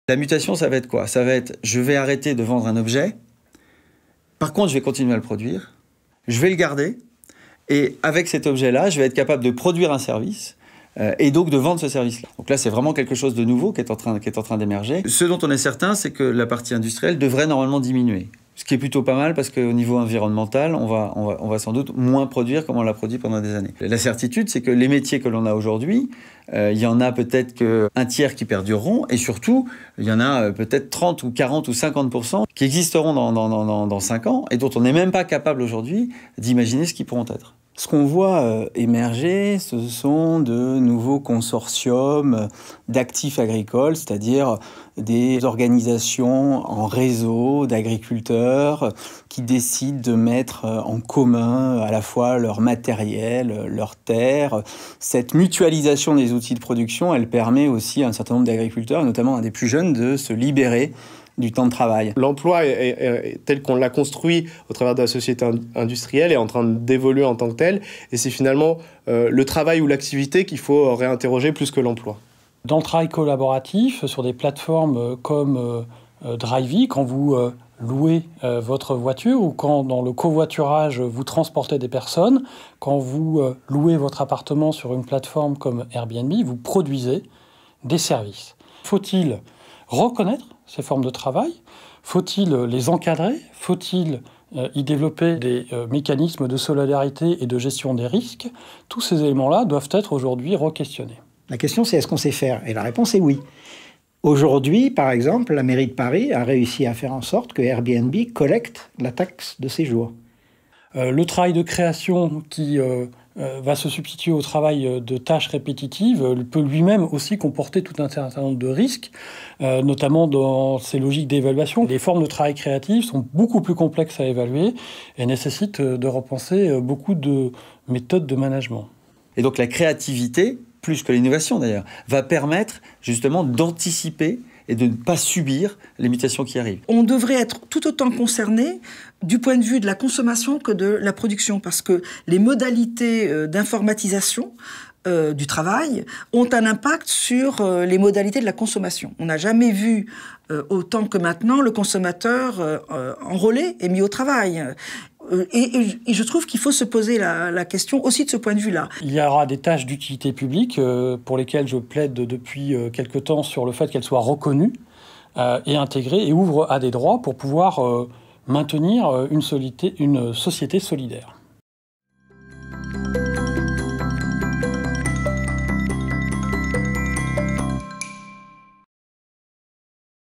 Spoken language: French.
La mutation, ça va être quoi? Ça va être, je vais arrêter de vendre un objet, par contre, je vais continuer à le produire, je vais le garder, et avec cet objet-là, je vais être capable de produire un service, et donc de vendre ce service-là. Donc là, c'est vraiment quelque chose de nouveau qui est en train d'émerger. Ce dont on est certain, c'est que la partie industrielle devrait normalement diminuer. Ce qui est plutôt pas mal parce qu'au niveau environnemental, on va sans doute moins produire comme on l'a produit pendant des années. La certitude, c'est que les métiers que l'on a aujourd'hui, il y en a peut-être qu'un tiers qui perdureront et surtout, il y en a peut-être 30 ou 40 ou 50% qui existeront dans 5 ans et dont on n'est même pas capable aujourd'hui d'imaginer ce qu'ils pourront être. Ce qu'on voit émerger, ce sont de nouveaux consortiums d'actifs agricoles, c'est-à-dire des organisations en réseau d'agriculteurs qui décident de mettre en commun à la fois leur matériel, leurs terres. Cette mutualisation des outils de production, elle permet aussi à un certain nombre d'agriculteurs, notamment à des plus jeunes, de se libérer du temps de travail. L'emploi tel qu'on l'a construit au travers de la société industrielle est en train d'évoluer en tant que tel, et c'est finalement le travail ou l'activité qu'il faut réinterroger plus que l'emploi. Dans le travail collaboratif, sur des plateformes comme Drivey, quand vous louez votre voiture ou quand dans le covoiturage vous transportez des personnes, quand vous louez votre appartement sur une plateforme comme Airbnb, vous produisez des services. Faut-il reconnaître ces formes de travail? Faut-il les encadrer? Faut-il y développer des mécanismes de solidarité et de gestion des risques? Tous ces éléments-là doivent être aujourd'hui re-questionnés. La question, c'est est-ce qu'on sait faire? Et la réponse est oui. Aujourd'hui, par exemple, la mairie de Paris a réussi à faire en sorte que Airbnb collecte la taxe de séjour. Le travail de création qui va se substituer au travail de tâches répétitives peut lui-même aussi comporter tout un certain nombre de risques, notamment dans ces logiques d'évaluation. Les formes de travail créatif sont beaucoup plus complexes à évaluer et nécessitent de repenser beaucoup de méthodes de management. Et donc la créativité, plus que l'innovation d'ailleurs, va permettre justement d'anticiper et de ne pas subir les mutations qui arrivent. On devrait être tout autant concerné du point de vue de la consommation que de la production, parce que les modalités d'informatisation du travail ont un impact sur les modalités de la consommation. On n'a jamais vu autant que maintenant le consommateur enrôlé et mis au travail. Et je trouve qu'il faut se poser la question aussi de ce point de vue-là. Il y aura des tâches d'utilité publique pour lesquelles je plaide depuis quelque temps sur le fait qu'elles soient reconnues et intégrées et ouvrent à des droits pour pouvoir maintenir une société solidaire.